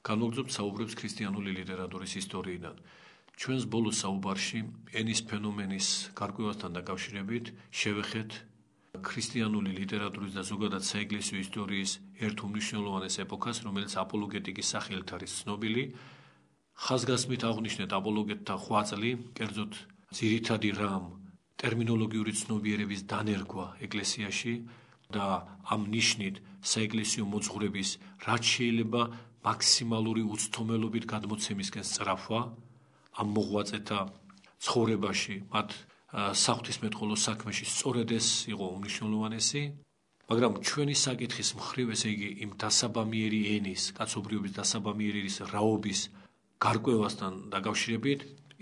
განვაგრძობთ საუბრებს ქრისტიანული ლიტერატურის ისტორიიდან. ჩვენს ბოლო საუბარში ენის ფენომენის გარკვევასთან დაკავშირებით შევეხეთ ქრისტიანული ლიტერატურის და ზოგადად საეკლესიო ისტორიის ერთ უმნიშვნელოვანეს ეპოქას, რომელიც აპოლოგეტიკის სახელით არის ცნობილი. ხაზგასმით აღვნიშნეთ აპოლოგეტთა ღვაწლი, კერძოდ ძირითადი რამ ტერმინოლოგიური ცნობიერების დანერგვა ეკლესიაში და ამ ნიშნით საეკლესიო მოძღვრების რაც შეიძლება მაქსიმალური უცდომელობით გადმოცემისკენ სწრაფვა ამ მოღვაწეთა ცხოვრებაში, მათ საღვთისმეტყველო საქმეში სწორედ ეს იყო უმნიშვნელოვანესი, მაგრამ ჩვენი საკითხის მხრივ, ესე იგი, იმ დასაბამიერი ენის, კაცობრიობის დასაბამიერი რაობის გარკვევასთან დაკავშირებით,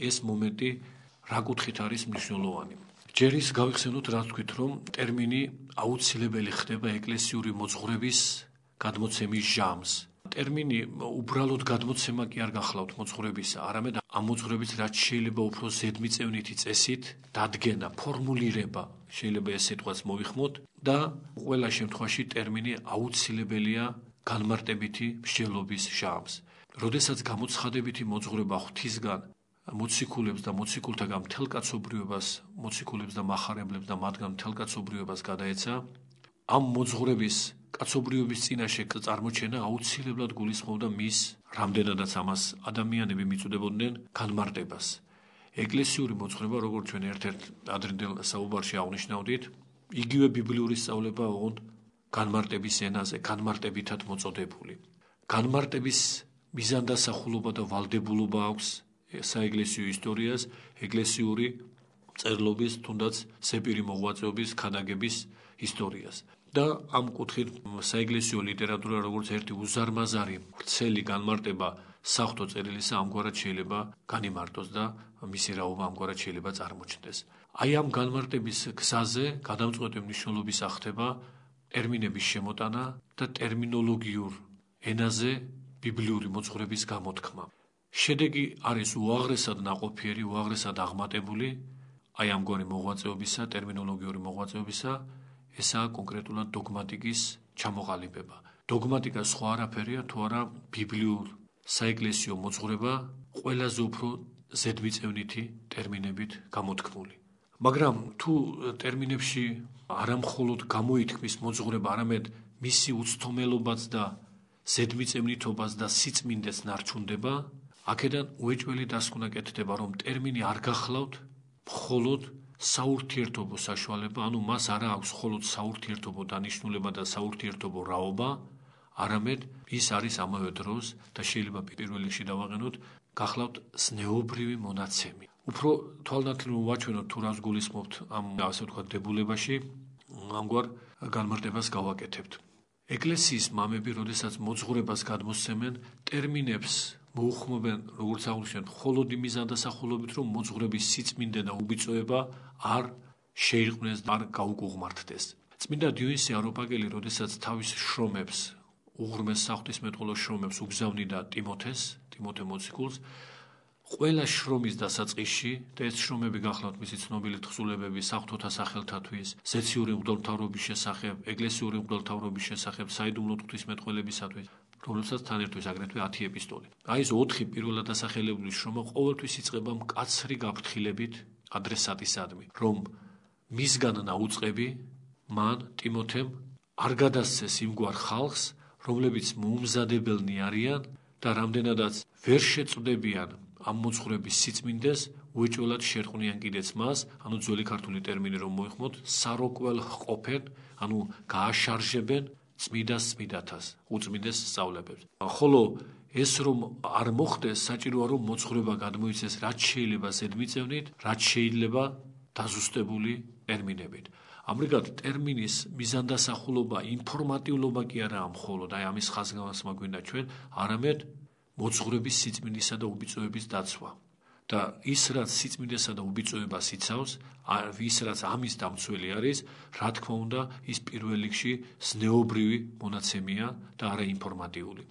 ეს მომენტი რა კუთხით არის მნიშვნელოვანი. ჯერ ის გავიხსენოთ, რა თქვით, რომ ტერმინი აუცილებელი ხდება ეკლესიური მოძღვრების გადმოცემის ჟამს. ტერმინი უბრალოდ გადმოცემა კი არ გახლავთ მოძღვრებისა, არამედ ამ მოძღვრების რაც შეიძლება უფრო ზედმიწევნითი წესით დადგენა, ფორმულირება, შეიძლება ეს სიტყვაც მოვიხმოთ და ყველა შემთხვევაში ტერმინი აუცილებელია განმარტებითი მსჯელობის ჟამს. როდესაც გამოცხადებითი მოძღვრება ღვთისგან მოციქულებს და მოციქულთაგან მთელ კაცობრიობას, მოციქულებს და მახარებლებს და მათგან მთელ კაცობრიობას გადაეცა, ამ მოძღვრების კაცობრიობის წინაშე წარმოჩენა აუცილებლად გულისხმობდა მის, რამდენადაც ამას ადამიანები მიწუდებოდნენ, განმარტებას. ეკლესიური მოძღვრება, როგორც ჩვენ ერთ-ერთ ადრინდელ საუბარში აღნიშნავდით, იგივე ბიბლიური სწავლება ოღონდ განმარტების ენაზე, განმარტებითად მოწოდებული. განმარტების მიზანდასახულობა და ვალდებულობა აქვს საეკლესიო ისტორიას, ეკლესიური წერლობის, თუნდაც სეპირი მოღვაწეობის, ქადაგების ისტორიას. და ამ კუთხით საეკლესიო ლიტერატურა როგორც ერთი უზარმაზარი ვრცელი განმარტება საღვთო წერილისა ამგვარად შეიძლება განიმარტოს და მისი რაობა ამგვარად შეიძლება წარმოჩნდეს. აი ამ განმარტების გზაზე გადამწყვეტი მნიშვნელობისა ხდება ტერმინების შემოტანა და ტერმინოლოგიურ ენაზე ბიბლიური მოძღვრების გამოთქმა. შედეგი არის უაღრესად ნაყოფიერი, უაღრესად აღმატებული აი ამგვარი მოღვაწეობისა, ტერმინოლოგიური მოღვაწეობისა, ესაა კონკრეტულად დოგმატიკის ჩამოყალიბება. დოგმატიკა სხვა არაფერია, თუ არა ბიბლიურ საეკლესიო მოძღვრება ყველაზე უფრო ზედმიწევნითი ტერმინებით გამოთქმული. მაგრამ თუ ტერმინებში არამხოლოდ გამოითქმის მოძღვრება, არამედ მისი უცდომელობაც და ზედმიწევნითობას და სიწმინდეს ნარჩუნდება, აქედან უეჭველი დასკვნა კეთდება, რომ ტერმინი არ გახლავთ მხოლოდ საურთიერთობო საშუალება, ანუ მას არ აქვს მხოლოდ საურთიერთობო დანიშნულება და საურთიერთობო რაობა, არამედ ის არის ამავე დროს და შეიძლება პირველ რიგში დავაყენოთ, გახლავთ ზნეობრივი მონაცემი. უფრო თვალნათლად ვაჩვენოთ თუ რას გულისხმობთ ამ ასე ვთქვათ დებულებაში, ამგვარ განმარტებას გავაკეთებთ. ეკლესიის მამები, როდესაც მოძღვრებას გადმოსცემენ, ტერმინებს მოუხმობენ, როგორც აღვნიშნეთ, მხოლოდ იმის დასახულობით, რომ მოძღვრების სიწმინდე და უბიწოება არ შეირყვნეს და არ გაუკუღმართდეს. წმინდა დიონისე აროპაგელი, როდესაც თავის შრომებს, უღრმეს საღვთისმეტყველო შრომებს უგზავნიდა ტიმოთე მოციქულს, ყველა შრომის დასაწყისში და ეს შრომები გახლავთ მისი ცნობილი თხზულებები საღვთოთა სახელთათვის, ზეციური მღვდელმთავრობის შესახებ, ეკლესიური მღვდელმთავრობის შესახებ, საიდუმლო ღვთისმეტყველებისათვის, რომელსაც თან ერთვეს აგრეთვე 10 ეპისტოლე. აი ეს 4 პირველად დასახელებული შრომა ყოველთვის იწყება მკაცრი გაფრთხილებით ადრესატისადმი, რომ მისგან ნაუწყები მან ტიმოთემ არ გადასცეს იმგვარ ხალხს, რომლებიც მოუმზადებელნი არიან და რამდენადაც ვერ შეწვდებიან ამ მოძღვრების სიწმინდეს, უეჭველად შერყვნიან კიდეც მას, ანუ ძველი ქართული ტერმინი რომ მოიხმოთ, საროკველ ჰყოფენ, ანუ გააშარჟებენ წმიდას წმიდათას, უწმინდეს სწავლებებს. ხოლო ეს რომ არ მოხდეს, საჭიროა რომ მოძღვრება გადმოიცეს რაც შეიძლება ზედმიწევნით, რაც შეიძლება დაზუსტებული ტერმინებით. ამრიგად ტერმინის მიზანდასახულობა, ინფორმატიულობა კი არაა მხოლოდ, აი ამის ხაზგასმა გვინდა ჩვენ, არამედ მოძღვრების სიწმინდისა და უბიწოების დაცვა. და ის რაც სიწმინდესა და უბიწოებას იცავს, ის რაც ამის დამცველი არის, რა თქმა უნდა, ის პირველ რიგში ზნეობრივი მონაცემია და არა ინფორმატიული.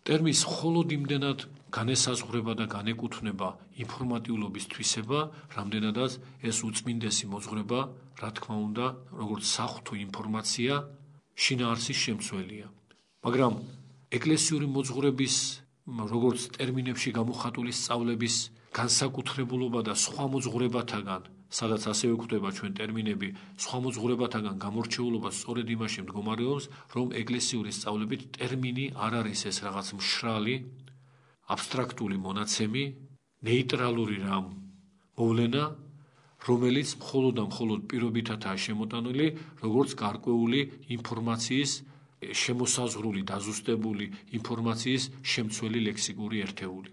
ტერმინს მხოლოდ იმდენად განესაზღვრება და განეკუთვნება ინფორმატიულობის თვისება, რამდენადაც ეს უწმინდესი მოძღვრება, რა თქმა უნდა, როგორც საღვთო ინფორმაცია, შინაარსის შემცველია. მაგრამ ეკლესიური მოძღვრების როგორც ტერმინებში გამოხატული სწავლების განსაკუთრებულობა და სხვა მოძღვრებათაგან, სადაც ასევე გვხვდება ჩვენ ტერმინები სხვა მოძღვრებათაგან გამორჩეულობა სწორედ იმაში მდგომარეობს, რომ ეკლესიური სწავლებით ტერმინი არ არის ეს რაღაც მშრალი, აბსტრაქტული მონაცემი, ნეიტრალური რამ მოვლენა, რომელიც მხოლოდ და მხოლოდ პირობითადაა შემოტანილი, როგორც გარკვეული ინფორმაციის შემოსაზღვრული, დაზუსტებული ინფორმაციის შემცველი ლექსიკური ერთეული.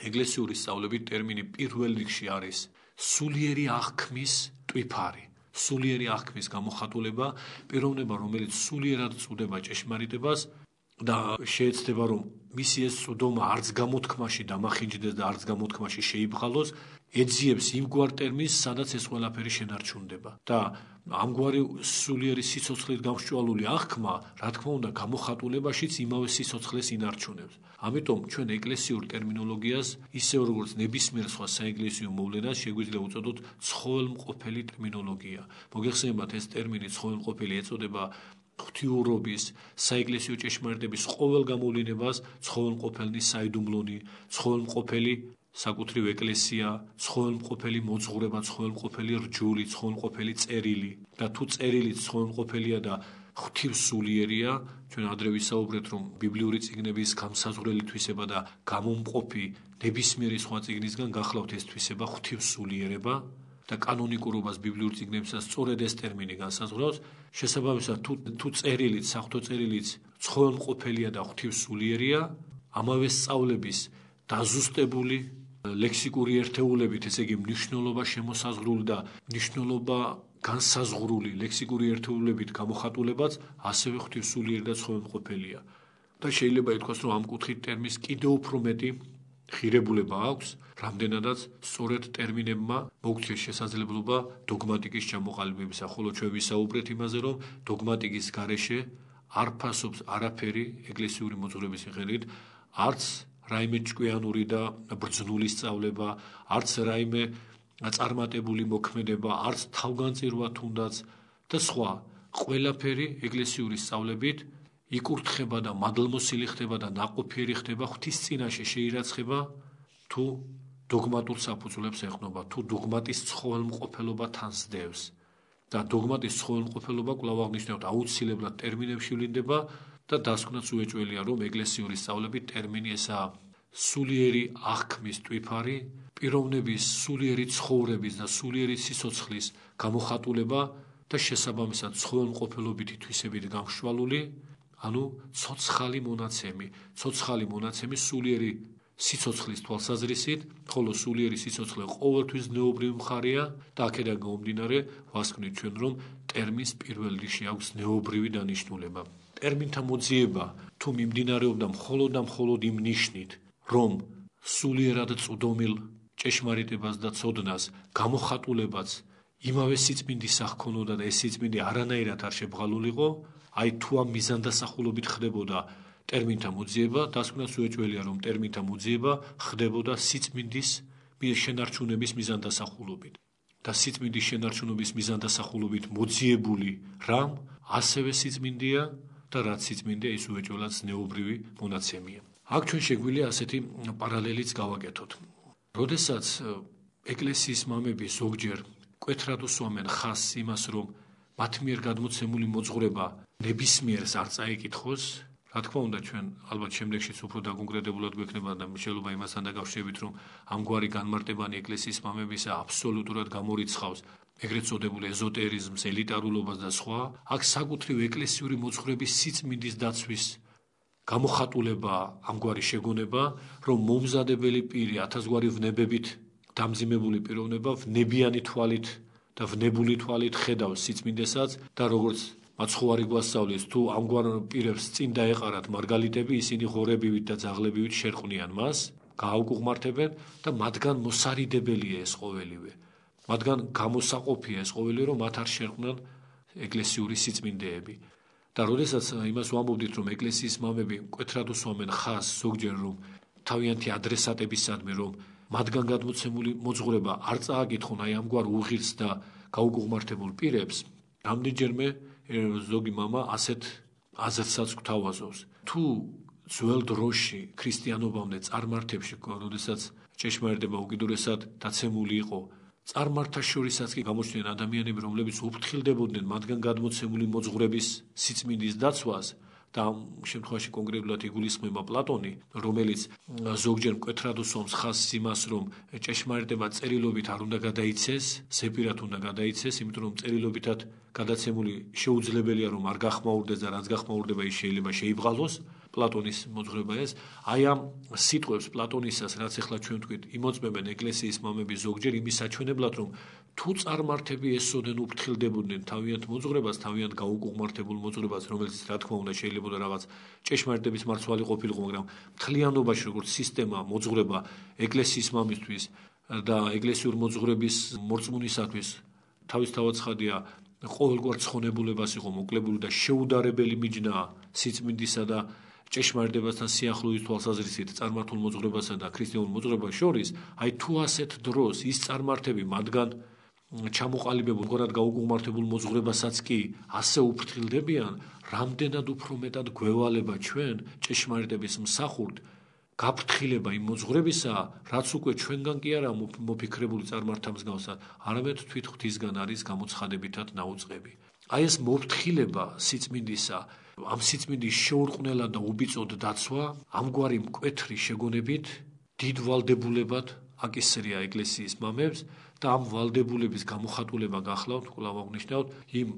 ეკლესიური სწავლებით ტერმინი პირველ რიგში არის სულიერი აღქმის ტვიფარი, სულიერი აღქმის გამოხატულება, პიროვნება, რომელიც სულიერად წუდება ჭეშმარიტებას და შეეცდება, რომ მისი ეს წვდომა არც გამოთქმაში დამახინჯდეს და არც გამოთქმაში შეიბღალოს, ეძიებს იმგვარ ტერმინს, სადაც ეს ყველაფერი შენარჩუნდება. და ამგვარი სულიერი სიცოცხლით გამსჭვალული აღქმა, რა თქმა უნდა, გამოხატულებაშიც იმავე სიცოცხლეს ინარჩუნებს. ამიტომ ჩვენ ეკლესიურ ტერმინოლოგიას, ისევ როგორც ნებისმიერ სხვა საეკლესიო მოვლენას, შეგვიძლია უწოდოთ ცხოველმყოფელი ტერმინოლოგია. მოგეხსენებათ, ეს ტერმინი ცხოველმყოფელი ეწოდება ღვთიურობის, საეკლესიო ჭეშმარიტების ყოველ გამოვლენებას ცხოველმყოფელი საიდუმლონი, ცხოველმყოფელი საკუთრივ ეკლესია, ცხოველმყოფელი მოძღვრება, ცხოველმყოფელი რჯული, ცხოველმყოფელი წერილი და თუ წერილიც ცხოველმყოფელია და ღვთივსულიერია, ჩვენ ადრე ვისაუბრეთ, რომ ბიბლიური წიგნების გამსაზღვრელი თვისება და გამომყოფი ნებისმიერი სხვა წიგნისგან გახლავთ ეს თვისება ღვთივსულიერება და კანონიკურობას ბიბლიურ წიგნებსაც სწორედ ეს ტერმინი განსაზღვრავს. შესაბამისად, თუ წერილიც, საღვთო წერილიც ცხოველმყოფელია და ღვთივსულიერია, ამავე სწავლების დაზუსტებული ლექსიკური ერთეულებით, ესე იგი მნიშვნელობა შემოსაზღვრული და მნიშვნელობა განსაზღვრული ლექსიკური ერთეულებით გამოხატულებაც ასევე ღვთივსულიერი და ცხოველმყოფელია. და შეიძლება ითქვას, რომ ამ კუთხით ტერმინს კიდევ უფრო მეტი ღირებულება აქვს, რამდენადაც სწორედ ტერმინებმა მოგცეს შესაძლებლობა დოგმატიკის ჩამოყალიბებისა, ხოლო ჩვენ ვისაუბრეთ იმაზე, რომ დოგმატიკის გარეშე არ ფასობს არაფერი ეკლესიური მოძღვრების მიხედვით, არც რაიმე ჭკვიანური და ბრძნული სწავლება, არც რაიმე წარმატებული მოქმედება, არც თავგანწირვა თუნდაც და სხვა. ყველაფერი ეკლესიური სწავლებით იკურთხება და მადლმოსილი ხდება და ნაყოფიერი ხდება, ღვთის წინაშე შეირაცხება, თუ დოგმატურ საფუძვლებს ეყრდნობა, თუ დოგმატის ცხოველმყოფელობა თანსდევს. და დოგმატის ცხოველმყოფელობა კვლავ აღნიშნავთ, აუცილებლად ტერმინებში ვლინდება და დასკვნაც უეჭველია, რომ ეკლესიური სწავლებით ტერმინი ესაა სულიერი აღქმის ტვიფარი, პიროვნების სულიერი ცხოვრების და სულიერი სიცოცხლის გამოხატულება და შესაბამისად ცხოველმყოფელობითი თვისებით გამსჭვალული, ანუ ცოცხალი მონაცემი სულიერი სიცოცხლის თვალსაზრისით, ხოლო სულიერი სიცოცხლე ყოველთვის ზნეობრივი მხარეა და აქედან გამომდინარე ვასკვნით ჩვენ, რომ ტერმინს პირველ რიგში აქვს ზნეობრივი დანიშნულება. ტერმინთა მოძიება თუ მიმდინარეობდა მხოლოდ და მხოლოდ იმ ნიშნით, რომ სულიერად წვდომილ ჭეშმარიტებას და ცოდნას გამოხატულებაც იმავე სიწმინდის აღქონოდა და ეს სიწმინდი არანაირად არ შებღალულიყო, აი თუ ამ მიზანდასახულობით ხდებოდა ტერმინთა მოძიება, დასკვნაც უეჭველია, რომ ტერმინთა მოძიება ხდებოდა სიწმინდის შენარჩუნების მიზანდასახულობით. და სიწმინდის შენარჩუნების მიზანდასახულობით მოძიებული რამ ასევე სიწმინდეა და რაც სიწმინდეა, ის უეჭველად ზნეობრივი მონაცემია. აქ ჩვენ შეგვიძლია ასეთი პარალელიც გავაკეთოთ. როდესაც ეკლესიის მამები ზოგჯერ მკვეთრად უსვამენ ხაზს იმას, რომ მათ მიერ გადმოცემული მოძღვრება ნებისმიერს არ წაიკითხოს, რა თქმა უნდა, ჩვენ ალბათ შემდეგშიც უფრო დაკონკრეტებულად გვექნება და შეიძლება იმასთან დაკავშირებით, რომ ამგვარი განმარტებანი ეკლესიის მამებისა აბსოლუტურად გამორიცხავს ეგრეთ წოდებულ ეზოტერიზმს, ელიტარულობას და სხვა. აქ საკუთრივ ეკლესიური მოძღვრების სიწმინდის დაცვის გამოხატულება ამგვარი შეგონება, რომ მომზადებელი პირი ათასგვარი ვნებებით დამძიმებული პიროვნება ვნებიანი თვალით და ვნებული თვალით ხედავს სიწმინდესაც და როგორც მაცხოვარი გვასწავლის, თუ ამგვარ პირებს წინ დაეყარათ მარგალიტები, ისინი ღორებივით და ძაღლებივით შერყვნიან მას, გააუკუღმართებენ და მათგან მოსარიდებელია ეს ყოველივე. მათგან გამოსაყოფია ეს ყოველივე, რომ მათ არ შერყვნან ეკლესიური სიწმინდეები. და როდესაც იმას ვამბობდით, რომ ეკლესიის მამები მკვეთრად უსვამენ ხაზს ზოგჯერ, რომ თავიანთი ადრესატებისადმი, რომ მათგან გადმოცემული მოძღვრება არ წააკითხონ აი ამგვარ უღირს და გაუკუღმართებულ პირებს, რამდენჯერმე ზოგი მამა ასეთ აზრსაც გვთავაზობს. თუ ძველ დროში ქრისტიანობამდე წარმართებში, როდესაც ჭეშმარიტება უკიდურესად დაცემული იყო, წარმართთა შორისაც კი გამოჩნდნენ ადამიანები, რომლებიც უფრთხილდებოდნენ მათგან გადმოცემული მოძღვრების სიწმინდის დაცვას და ამ შემთხვევაში კონკრეტულად იგულისხმება პლატონი, რომელიც ზოგჯერ მკვეთრად უსვამს ხაზს იმას, რომ ჭეშმარიტება წერილობით არ უნდა გადაიცეს, ზეპირად უნდა გადაიცეს, იმიტომ რომ წერილობითად გადაცემული შეუძლებელია რომ არ გახმაურდეს და რაც გახმაურდება ის შეიძლება შეიბღალოს. პლატონის მოძღვრება ეს, აი ამ სიტყვებს პლატონისას, რაც ახლა ჩვენ ვთქვით, იმოწმებენ ეკლესიის მამები ზოგჯერ იმის საჩვენებლად, რომ თუ წარმართები ესწოდნენ უფრთხილდებოდნენ თავიანთ მოძღვრებას, თავიანთ გაუკუღმართებულ მოძღვრებას, რომელიც რა თქმა უნდა შეიძლება რაღაც ჭეშმარიტების მარცვალი ყოფილიყო, მაგრამ მთლიანობაში როგორც სისტემა მოძღვრება ეკლესიის მამისთვის და ეკლესიურ მოძღვრების მორწმუნისათვის თავისთავად ცხადია ყოველგვარ ცხონებულებას იყო მოკლებული და შეუდარებელი მიჯნა სიწმინდისა და ჭეშმარიტებასთან სიახლოვის თვალსაზრისით წარმართულ მოძღვრებასა და ქრისტიანულ მოძღვრებას შორის, აი თუ ასეთ დროს ის წარმართები მათგან ჩამოყალიბებულ მდგრად გაუკუღმართებულ მოძღვრებასაც კი ასე უფრთხილდებიან, რამდენად უფრო მეტად გვევალება ჩვენ ჭეშმარიტების მსახურთ გაფრთხილება იმ მოძღვრებისა, რაც უკვე ჩვენგან კი არა მოფიქრებული წარმართთა მსგავსად, არამედ თვით ღვთისგან არის გამოცხადებითად დაუწყები. აი ეს მოფრთხილება სიწმინდისა, ამ სიწმინდის შეურყვნელად და უბიწოდ დაცვა, ამგვარი მკვეთრი შეგონებით დიდ ვალდებულებად აკისრია ეკლესიის მამებს და ამ ვალდებულების გამოხატულება გახლავთ, კვლავ აღნიშნავთ, იმ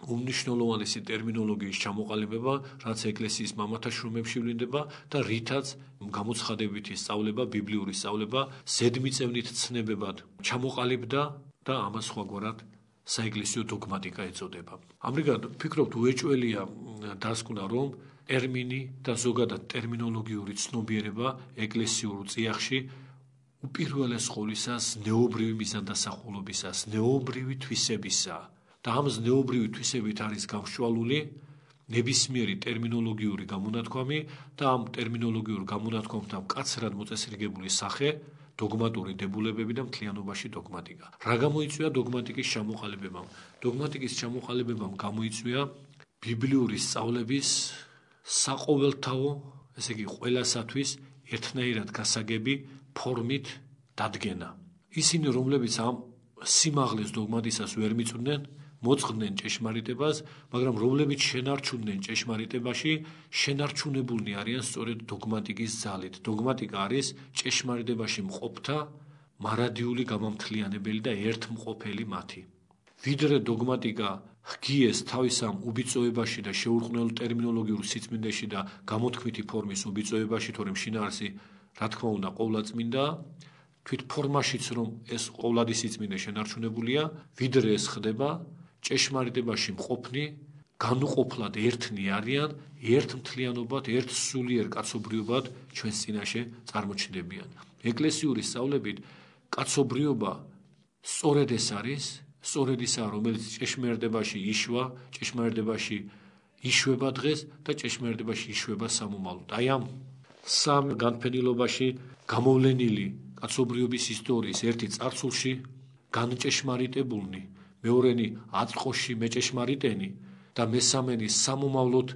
უმნიშვნელოვანესი ტერმინოლოგიის ჩამოყალიბება, რაც ეკლესიის მამათა შრომებში ვლინდება და რითაც გამოცხადებითი სწავლება, ბიბლიური სწავლება ზედმიწევნით ცნებებად ჩამოყალიბდა და ამას სხვაგვარად საეკლესიო დოგმატიკა ეწოდება. ამრიგად ვფიქრობთ უეჭველია დასკვნა, რომ ტერმინი და ზოგადად ტერმინოლოგიური ცნობიერება ეკლესიურ წიაღში უპირველეს ყოვლისას ზნეობრივი მიზანდასახულობისას, ზნეობრივი თვისებისა და ამ ზნეობრივი თვისებით არის გამშვალული ნებისმიერი ტერმინოლოგიური გამონათქვამი და ამ ტერმინოლოგიურ გამონათქვამთან მკაცრად მოწესრიგებული სახე დოგმატური დებულებები და მთლიანობაში დოგმატიკა. რა გამოიწვია დოგმატიკის ჩამოყალიბებამ? დოგმატიკის ჩამოყალიბებამ გამოიწვია ბიბლიური სწავლების საყოველთაო, ესე იგი ყველასათვის ერთნაირად გასაგები ფორმით დადგენა. ისინი, რომლებიც ამ სიმაღლეს დოგმატისას ვერ მიწვდნენ, მოწყდნენ ჭეშმარიტებას, მაგრამ რომლებიც შენარჩუნდნენ ჭეშმარიტებაში, შენარჩუნებულნი არიან სწორედ დოგმატიკის ძალით. დოგმატიკა არის ჭეშმარიტებაში მყოფთა მარადიული გამამთლიანებელი და ერთმყოფელი მათი. ვიდრე დოგმატიკა ღიეს თავის ამ უბიწოებაში და შეურყვნელ ტერმინოლოგიურ სიწმინდეში და გამოთქმითი ფორმის უბიწოებაში, თორემ შინაარსი, რა თქმა უნდა, ყოვლადწმინდა, თვით ფორმაშიც რომ ეს ყოვლადი სიწმინდე შენარჩუნებულია, ვიდრე ეს ხდება, ჭეშმარიტებაში მყოფნი განუყოფლად ერთნი არიან, ერთ მთლიანობად, ერთ სულიერ კაცობრიობად ჩვენს წინაშე წარმოჩნდებიან. ეკლესიური სწავლებით კაცობრიობა სწორედ ეს არის, სწორედ ისაა, რომელიც ჭეშმარიტებაში იშვა, ჭეშმარიტებაში იშვება დღეს და ჭეშმარიტებაში იშვება სამომავლოდ. აი ამ სამ განფენილობაში გამოვლენილი კაცობრიობის ისტორიის ერთი წარსულში განჭეშმარიტებულნი, მეორენი აწყოში მეჭეშმარიტენი და მესამენი სამომავლოდ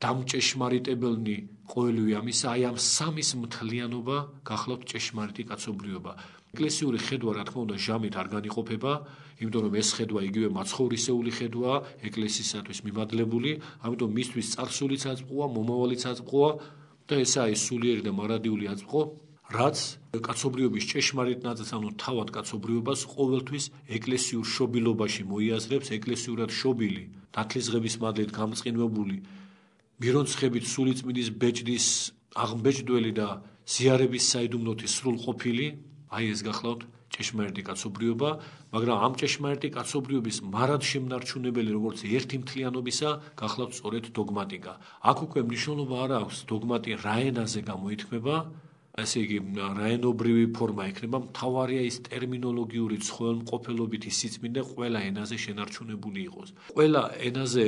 დამჭეშმარიტებელნი ყოველივე ამისა, აი ამ სამის მთლიანობა გახლავთ ჭეშმარიტი კაცობრიობა. ეკლესიური ხედვა, რა თქმა უნდა, ჟამით არ განიყოფება, იმიტომ რომ ეს ხედვა იგივე მაცხოვრისეული ხედვაა, ეკლესიისათვის მიმადლებული, ამიტომ მისთვის წარსულიც აწმყოა, მომავალიც აწმყოა და ესაა ეს სულიერი და მარადიული აწმყო, რაც კაცობრიობის ჭეშმარიტ ნაწილს, ანუ თავად კაცობრიობას ყოველთვის ეკლესიურ შობილობაში მოიაზრებს, ეკლესიურად შობილი, ნათლისღების მადლით გამწყინვებული, მირონცხებით სულიწმინდის ბეჭდის აღმბეჭდველი და ზიარების საიდუმლოთი სრულყოფილი, აი ეს გახლავთ ჭეშმარიტი კაცობრიობა, მაგრამ ამ ჭეშმარიტი კაცობრიობის მარად შემნარჩუნებელი როგორც ერთი მთლიანობისა, გახლავთ სწორედ დოგმატიკა. აქ უკვე მნიშვნელობა არ აქვს დოგმატი რა ენაზე გამოითქმება, ესე იგი რაენობრივი ფორმა ექნება, მთავარია ის ტერმინოლოგიური ცხოველმყოფელობითი სიწმინდე ყველა ენაზე შენარჩუნებული იყოს. ყველა ენაზე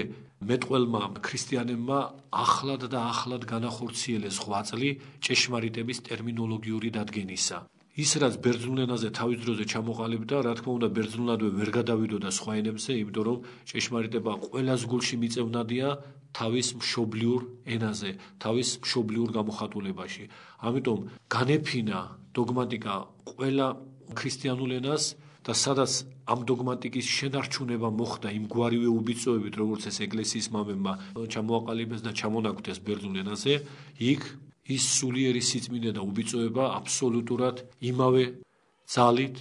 მეტყველმა ქრისტიანებმა ახლად და ახლად განახორციელეს ღვაწლი ჭეშმარიტების ტერმინოლოგიური დადგენისა. ის რაც ბერძნულ ენაზე თავის დროზე ჩამოყალიბდა, რა თქმა უნდა, ბერძნულადვე ვერ გადავიდოდა სხვა ენებზე, იმიტომ რომ ჭეშმარიტება ყველას გულში მიწევნადია თავის მშობლიურ ენაზე, თავის მშობლიურ გამოხატულებაში. ამიტომ განეფინა დოგმატიკა ყველა ქრისტიანულ ენას და სადაც ამ დოგმატიკის შენარჩუნება მოხდა იმგვარივე უბიწოებით, როგორც ეს ეკლესიის მამებმა ჩამოაყალიბეს და ჩამონაკვთეს ბერძნულ ენაზე, იქ ის სულიერი სიწმინდე და უბიწოება აბსოლუტურად იმავე ძალით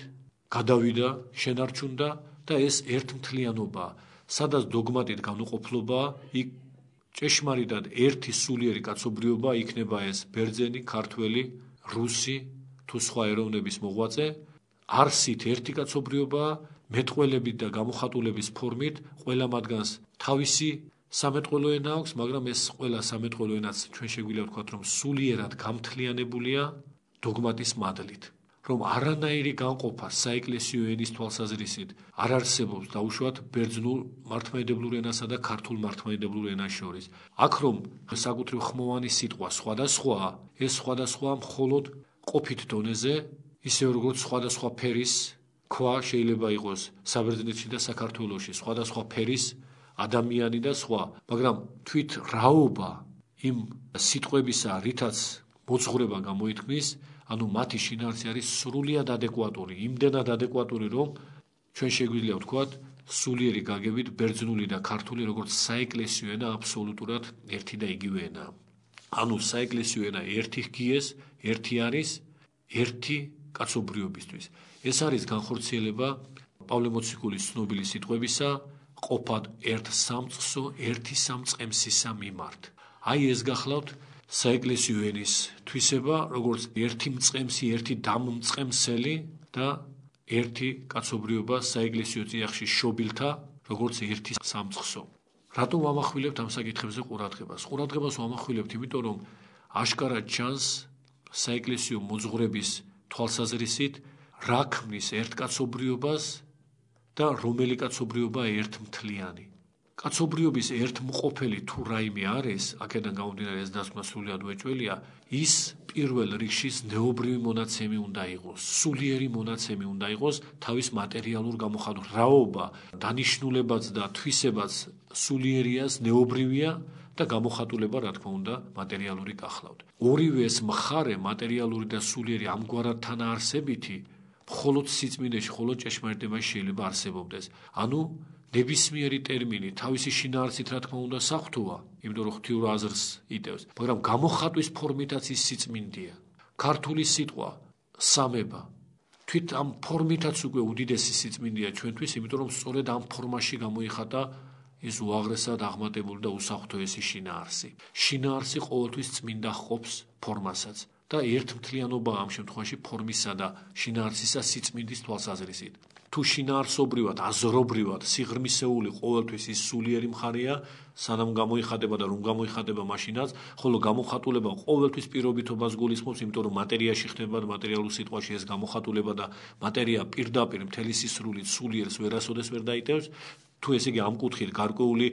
გადავიდა, შენარჩუნდა და ეს ერთმთლიანობა, სადაც დოგმატით განუყოფლობა, იქ ჭეშმარიტად ერთი სულიერი კაცობრიობა იქნება ეს ბერძენი, ქართველი, რუსი თუ სხვა ეროვნების მოღვაწე, არსით ერთი კაცობრიობა, მეტყველებით და გამოხატულების ფორმით, ყველა მათგანს თავისი სამეტყველო ენა აქვს, მაგრამ ეს ყველა სამეტყველო ენაც ჩვენ შეგვიძლია ვთქვათ, რომ სულიერად გამთლიანებულია დოგმატის მადლით, რომ არანაირი განყოფა საეკლესიო ენის თვალსაზრისით არ არსებობს დაუშვათ ბერძნულ მართლმადიდებლურ ენასა და ქართულ მართლმადიდებლურ ენას შორის. აქ რომ საკუთრივ ხმოვანი სიტყვა სხვადასხვაა, ეს სხვადასხვა მხოლოდ ყოფით დონეზე, ისე როგორც სხვადასხვა ფერის ქვა შეიძლება იყოს საბერძნეთში და საქართველოში, სხვადასხვა ფერის ადამიანი და სხვა, მაგრამ თვით რაობა იმ სიტყვებისა, რითაც მოძღვრება გამოითქმის, ანუ მათი შინაარსი არის სრულიად ადეკვატური, იმდენად ადეკვატური, რომ ჩვენ შეგვიძლია ვთქვათ, სულიერი გაგებით ბერძნული და ქართული როგორც საეკლესიო ენა აბსოლუტურად ერთი და იგივე ენაა. ანუ საეკლესიო ენა ერთი ჰგიეს, ერთი არის, ერთი კაცობრიობისთვის. ეს არის განხორციელება პავლე მოციქულის ცნობილი სიტყვებისა, ყოფად ერთ სამწყსო, ერთი სამწყემსისა მიმართ. აი ეს გახლავთ საეკლესიო ენის თვისება, როგორც ერთი მწყემსი, ერთი დამმწყემსელი და ერთი კაცობრიობა საეკლესიო წიაღში შობილთა, როგორც ერთი სამწყსო. რატომ ვამახვილებთ ამ საკითხებზე ყურადღებას? ყურადღებას ვამახვილებთ, იმიტომ რომ აშკარად ჩანს საეკლესიო მოძღვრების თვალსაზრისით, რა ქმნის ერთ კაცობრიობას და რომელი კაცობრიობა ერთმთლიანი. კაცობრიობის ერთმყოფელი თუ რაიმე არის, აქედან გამომდინარე ეს დასკვნა სრულიად უეჭველია, ის პირველ რიგში ზნეობრივი მონაცემი უნდა იყოს, სულიერი მონაცემი უნდა იყოს თავის მატერიალურ გამოხატულებას. რაობა, დანიშნულებაც და თვისებაც სულიერია, ზნეობრივია და გამოხატულება, რა თქმა უნდა, მატერიალური გახლავთ. ორივე ეს მხარე, მატერიალური და სულიერი ამგვარად თანაარსებითი, მხოლოდ სიწმინდეში, მხოლოდ ჭეშმარიტებაში შეიძლება არსებობდეს. ანუ ნებისმიერი ტერმინი თავისი შინაარსით, რა თქმა უნდა, საღვთოა, იმიტომ რომ ღვთიურ აზრს იტევს, მაგრამ გამოხატვის ფორმითაც ის სიწმინდეა. ქართული სიტყვა სამება თვით ამ ფორმითაც უკვე უდიდესი სიწმინდეა ჩვენთვის, იმიტომ რომ სწორედ ამ ფორმაში გამოიხატა ის უაღრესად აღმატებული და უსაღვთოესი შინაარსი. შინაარსი ყოველთვის წმინდა ჰყოფს ფორმასაც და ერთმთლიანობა ამ შემთხვევაში ფორმისა და შინაარსისა სიწმინდის თვალსაზრისით. თუ შინაარსობრივად, აზრობრივად, სიღრმისეული ყოველთვის ის სულიერი მხარეა, სანამ გამოიხატება და რომ გამოიხატება მაშინაც, ხოლო გამოხატულება ყოველთვის პირობითობას გულისხმობს, იმიტომ რომ მატერიაში ხდება მატერიალურ სიტყვაში ეს გამოხატულება და მატერია პირდაპირ მთელი სისრულით სულიერს ვერასოდეს ვერ დაიტევს. თუ ესე იგი ამ კუთხით გარკვეული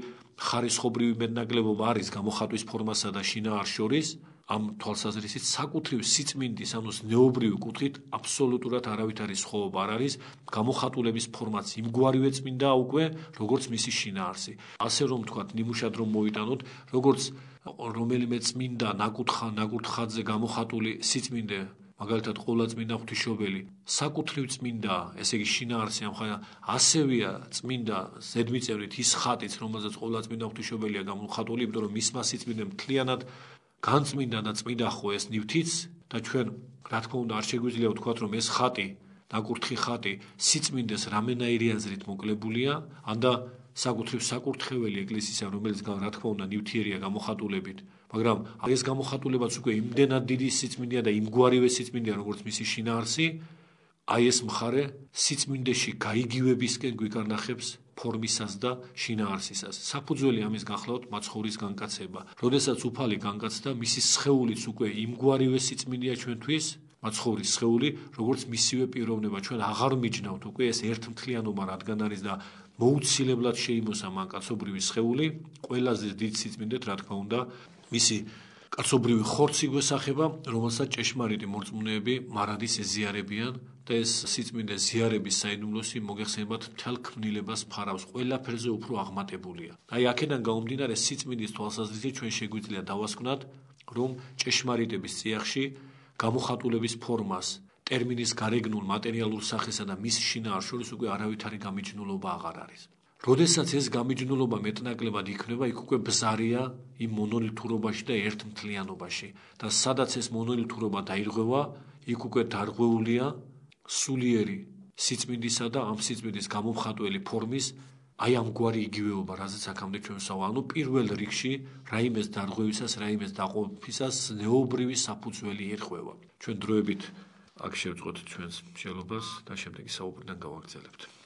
ხარისხობრივი მეტნაკლებობა არის გამოხატვის ფორმასა და შინაარს შორის, ამ თვალსაზრისით საკუთრივ სიწმინდის, ანუ ზნეობრივი კუთხით აბსოლუტურად არავითარი სხვაობა არ არის, გამოხატულების ფორმაც იმგვარივე წმინდა უკვე, როგორც მისი შინაარსი. ასე რომ თქვათ, ნიმუშად რომ მოვიტანოთ, როგორც რომელიმე წმინდა ნაკურთხადზე გამოხატული სიწმინდე, მაგალითად ყოვლადწმინდა ღვთისმშობელი, საკუთრივ წმინდა, ესე იგი შინაარსი ამ ხან ასევეა წმინდა ზედმიწევრით ის ხატიც, რომელზეც ყოვლადწმინდა ღვთისმშობელია გამოხატული, იმიტომ რომ მისმა სიწმინდემ მთლიანად განწმინდა და წმინდა ხო ეს ნივთიც და ჩვენ რა თქმა უნდა არ შეგვიძლია ვთქვათ, რომ ეს ხატი, ნაკურთხი ხატი სიწმინდეს რამენაირი აზრით მოკლებულია, ანდა საკუთრივ საკურთხეველი ეკლესისა, რომელიც რა თქმა უნდა ნივთიერია გამოხატულებით, მაგრამ ეს გამოხატულებაც უკვე იმდენად დიდი სიწმინდეა და იმგვარივე სიწმინდეა, როგორც მისი შინაარსი, აი ეს მხარე სიწმინდეში გაიგივებისკენ გვიკარნახებს ფორმისას და შინაარსისას. საფუძველი ამის გახლავთ მაცხოვრის განკაცება. როდესაც უფალი განკაცდა, მისი სხეულიც უკვე იმგვარივე სიწმინდეა ჩვენთვის, მაცხოვრის სხეული, როგორც მისივე პიროვნება. ჩვენ აღარ მიჯნავთ უკვე ეს ერთმთლიანობა რადგან არის და მოუცილებლად შეიმოსა მან კაცობრივი სხეული, ყველაზე დიდ სიწმინდეთ, რა თქმა უნდა, მისი კაცობრივი ხორცი გვესახება, რომელსაც ჭეშმარიტი მორწმუნეები მარადის ეზიარებიან და ეს სიწმინდე ზიარების საიდუმლოსი მოგეხსენებათ მთელ ქმნილებას ფარავს, ყველაფერზე უფრო აღმატებულია. აი აქედან გამომდინარე სიწმინდის თვალსაზრისით ჩვენ შეგვიძლია დავასკვნათ, რომ ჭეშმარიტების წიაღში გამოხატულების ფორმას, ტერმინის გარეგნულ მატერიალურ სახესა და მის შინაარს შორის უკვე არავითარი გამიჯნულობა აღარ არის. როდესაც ეს გამიჯნულობა მეტნაკლებად იქნება, იქ უკვე ბზარია იმ მონოლითურობაში და ერთმთლიანობაში და სადაც ეს მონოლითურობა დაირღვევა, იქ უკვე დარღვეულია სულიერი სიწმინდისა და ამ სიწმინდის გამომხატველი ფორმის აი ამგვარი იგივეობა, რაზეც აქამდე ჩვენ ვსაუბრობთ. ანუ პირველ რიგში რაიმეს დარღვევისას, რაიმეს დაყოფისას ზნეობრივი საფუძველი ერხვევა. ჩვენ დროებით აქ შევწყვეტ ჩვენს მსჯელობას და შემდეგი საუბრიდან გავაგრძელებთ.